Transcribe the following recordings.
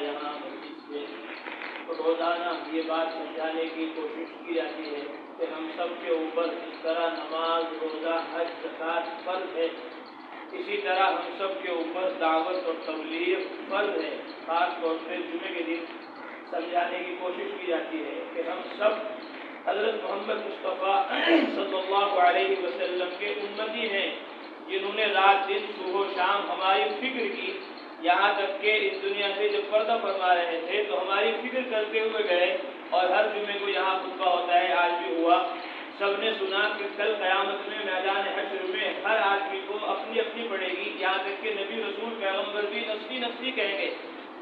یہاں مسجد سے روزانہ یہ بات سمجھانے کی کوشش کی جاتی ہے کہ ہم سب کے اوپر جس طرح نماز، روزہ، حج، زکوٰۃ فرض ہے، اسی طرح ہم سب کے اوپر دعوت اور تبلیغ فرض ہے۔ خاص طور پہ جمعے کے دن سمجھانے کی کوشش کی جاتی ہے کہ ہم سب حضرت محمد مصطفیٰ صلی اللہ علیہ وسلم کے امتی ہیں، جنہوں نے رات دن صبح و شام ہماری فکر کی، یہاں تک کہ اس دنیا سے جب پردہ فرما رہے تھے تو ہماری فکر کرتے ہوئے گئے، اور ہر جمعے کو یہاں خطبہ ہوتا ہے، آج بھی ہوا۔ سب نے سنا کہ کل قیامت میں میدان حشر میں ہر آدمی کو اپنی اپنی پڑے گی، یہاں تک کہ نبی رسول پیغمبر بھی نسلی نسلی کہیں گے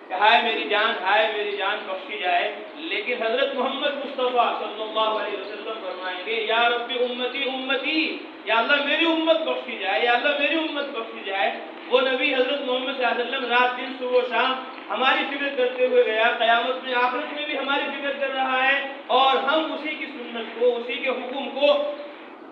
کہ ہائے میری جان بخشی جائے، لیکن حضرت محمد مصطفیٰ صلی اللہ علیہ وسلم فرمائیں گے یا رب امتی امتی، یا اللہ میری امت بخشی جائے، یا اللہ میری امت بخشی جائے۔ وہ نبی حضرت محمد صلی اللہ علیہ وسلم رات دن صبح و شام ہماری فکر کرتے ہوئے گیا، قیامت میں آخرت میں بھی ہماری فکر کر رہا ہے، اور ہم اسی کی سنت کو، اسی کے حکم کو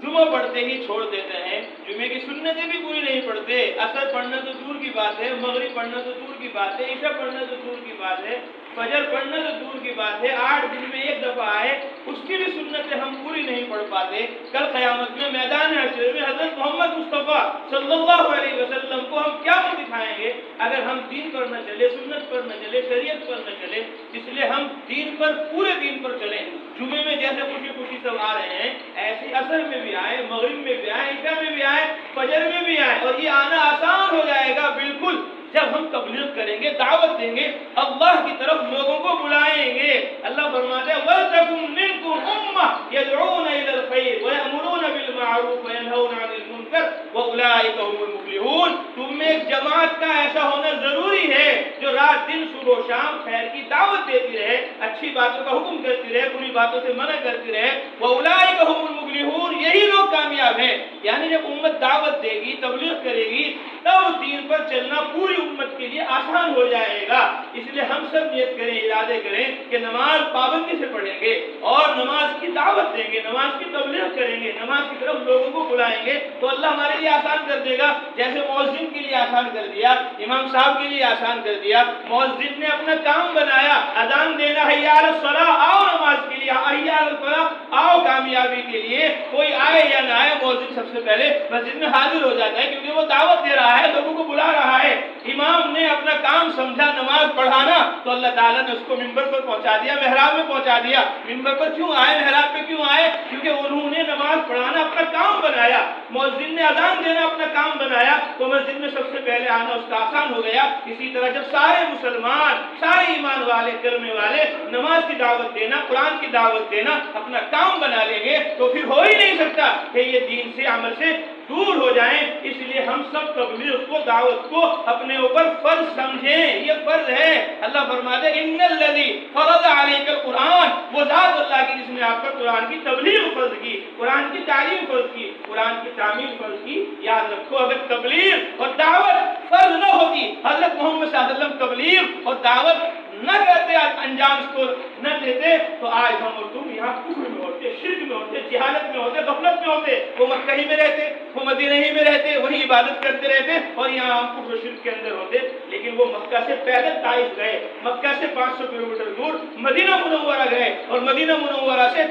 جمعہ پڑھتے ہی چھوڑ دیتے ہیں۔ جمعے کی سنتیں بھی پوری نہیں پڑھتے، عصر پڑھنا تو دور کی بات ہے، مغرب پڑھنا تو دور کی بات ہے، عشاء پڑھنا تو دور کی بات ہے، فجر پڑھنا تو دور کی بات ہے، 8 دن میں ایک دفعہ آئے اس کی بھی سنتیں ہم پوری نہیں پڑھ پاتے۔ کل قیامت میں میدان حشر میں حضرت محمد مصطفیٰ صلی اللہ علیہ وسلم کو ہم کیا دکھائیں گے اگر ہم دین پر نہ چلے، سنت پر نہ چلے، شریعت پر نہ چلے؟ اس لیے ہم دین پر، پورے دین پر چلیں۔ جمعے میں جیسے خوشی خوشی سب آ رہے ہیں، ایسے عصر میں بھی آئے، مغرب میں بھی آئے، عشاء میں بھی آئے، فجر میں بھی آئے، اور یہ آنا آسان ہو جائے گا بالکل جب ہم تبلیغ کریں گے، دعوت دیں گے، اللہ کی طرف لوگوں کو بلائیں گے۔ اللہ فرماتے ہیں وَلْتَكُن مِّنكُمْ أُمَّةٌ يَدْعُونَ إِلَى الْخَيْرِ وَيَأْمُرُونَ بِالْمَعْرُوفِ وَيَنْهَوْنَ عَنِ الْمُنكَرِ وَأُولَٰئِكَ هُمُ الْمُفْلِحُونَ۔ تم میں ایک جماعت کا ایسا ہونا ضروری ہے جو رات دن صبح و شام خیر کی دعوت دیتی رہے، اچھی باتوں کا حکم کرتی رہے، بری باتوں سے منع کرتی رہے۔ وَأُولَٰئِكَ هُمُ الْمُفْلِحُونَ، یہی لوگ کامیاب ہیں۔ یعنی جب امت دعوت دے گی، تبلیغ کرے گی، تب دین پر چلنا پوری امت کے لیے آسان ہو جائے گا۔ اس لیے ہم سب نیت کریں، ارادے کریں کہ نماز پابندی سے پڑھیں گے، اور نماز کی دعوت دیں گے، نماز کی تبلیغ کریں گے، نماز کی طرف لوگوں کو بلائیں گے، تو اللہ ہمارے لیے آسان کر دے گا۔ جیسے مؤذن کے لیے آسان کر دیا، امام صاحب کے لیے آسان کر دیا۔ مؤذن نے اپنا کام بنایا، اذان دینا، حی علی الصلاۃ، آؤ نماز کے لیے، حی علی الفلاح، آؤ کامیابی کے لیے۔ کوئی آئے یا نہ آئے، مؤذن سب سے پہلے مسجد میں حاضر ہو جاتا ہے، کیونکہ وہ دعوت دے رہا ہے، لوگوں کو بلا رہا ہے۔ امام نے اپنا کام سمجھا نماز پڑھانا، تو اللہ تعالیٰ نے اس کو منبر پر پہنچا دیا، محراب میں پہنچا دیا۔ منبر پر کیوں آئے، محراب پہ کیوں آئے؟ کیونکہ انہوں نے نماز پڑھانا اپنا کام بنایا۔ مؤذن نے اذان دینا اپنا کام بنایا، تو مسجد میں سب سے پہلے آنا اس کا آسان ہو گیا۔ اسی طرح جب سارے مسلمان، سارے ایمان والے، کلمے والے نماز کی دعوت دینا، قرآن کی دعوت دینا اپنا کام بنا لیں گے، تو پھر ہو ہی نہیں سکتا کہ یہ دین سے، عمل سے دور ہو جائیں۔ اس لیے ہم سب تبلیغ کو، دعوت کو اپنے اوپر فرض سمجھیں، یہ فرض ہے۔ اللہ فرماتے ہیں ان الذی فرض علیک القرآن، وہ ذات اللہ کی جس نے آپ پر قرآن کی تبلیغ فرض کی، قرآن کی تعلیم فرض کی، قرآن کی تعمیر فرض کی۔ یاد رکھو، اگر تبلیغ اور دعوت فرض نہ ہوتی، حضرت محمد صلی اللہ علیہ وسلم تبلیغ اور دعوت نہ کرتے، انجام اس کو نہ دیتے، تو آج ہم اور تم یہاں کفر میں ہوتے، شرک میں ہوتے، جہالت میں ہوتے، غفلت میں ہوتے۔ وہ مکہ ہی میں رہتے، وہ مدینہ ہی میں رہتے، وہی عبادت کرتے رہتے، اور یہاں ہم کفر و شرک کے اندر ہوتے۔ لیکن وہ مکہ سے پیدل طائف گئے، مکہ سے 500 کلومیٹر دور مدینہ منورہ گئے، اور مدینہ منورہ سے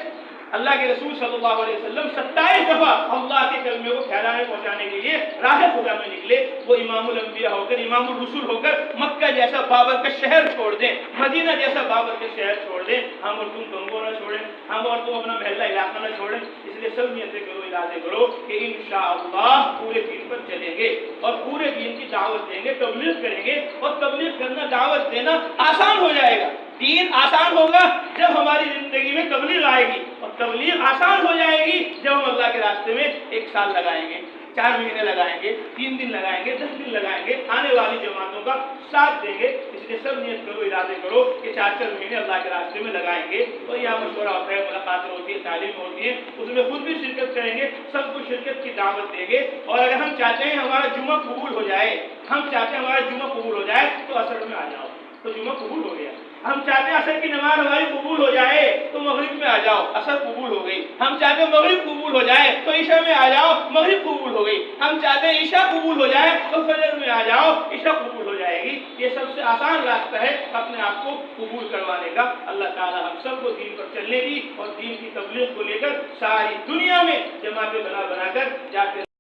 اللہ کے رسول صلی اللہ علیہ وسلم 27 دفعہ اللہ کے کلمے کو پھیلانے پہنچانے کے لیے راہ خدا میں نکلے۔ وہ امام الانبیاء ہو کر، امام الرسول ہو کر مکہ جیسا بابر کا شہر چھوڑ دیں، مدینہ جیسا بابر کا شہر چھوڑ دیں۔ ہم اور تم گنگو نہ چھوڑیں، ہم اور تم اپنا محلہ علاقہ نہ چھوڑیں۔ اس لیے سب نیتیں کرو، ارادے کرو کہ انشاءاللہ پورے دین پر چلیں گے، اور پورے دین کی دعوت دیں گے، تبلیغ کریں گے، اور تبلیغ کرنا، دعوت دینا آسان ہو جائے گا۔ دین آسان ہوگا جب ہماری زندگی میں تبلیغ آئے گی، اور تبلیغ آسان ہو جائے گی جب ہم اللہ کے راستے میں 1 سال لگائیں گے، 4 مہینے لگائیں گے، 3 دن لگائیں گے، 10 دن لگائیں گے، آنے والی جماعتوں کا ساتھ دیں گے۔ اس لیے سب نیت کرو، ارادے کرو کہ 4 مہینے اللہ کے راستے میں لگائیں گے۔ اور یہاں مشورہ ہوتا ہے، ملاقاتیں ہوتی ہے، تعلیم ہوتی ہے، اس میں خود بھی شرکت کریں گے، سب کو شرکت کی دعوت دیں گے۔ اور اگر ہم چاہتے ہیں ہمارا جمعہ قبول ہو جائے، ہم چاہتے ہیں ہمارا جمعہ قبول ہو جائے، تو اصل میں آ جاؤ، تو جمعہ قبول ہو گیا. ہم چاہتے ہیں عصر کی نماز ہماری قبول ہو جائے تو مغرب میں آ جاؤ, عصر قبول ہو گئی. ہم چاہتے ہیں مغرب قبول ہو جائے تو عشاء میں آ جاؤ, مغرب قبول ہو گئی. ہم چاہتے ہیں عشاء قبول ہو جائے تو فجر میں آ جاؤ, عشاء قبول ہو جائے گی. یہ سب سے آسان راستہ ہے اپنے آپ کو قبول کروانے کا. اللہ تعالی ہم سب کو دین پر چلنے کی اور دین کی تبلیغ کو لے کر ساری دنیا میں جماعتیں بنا کر جاتے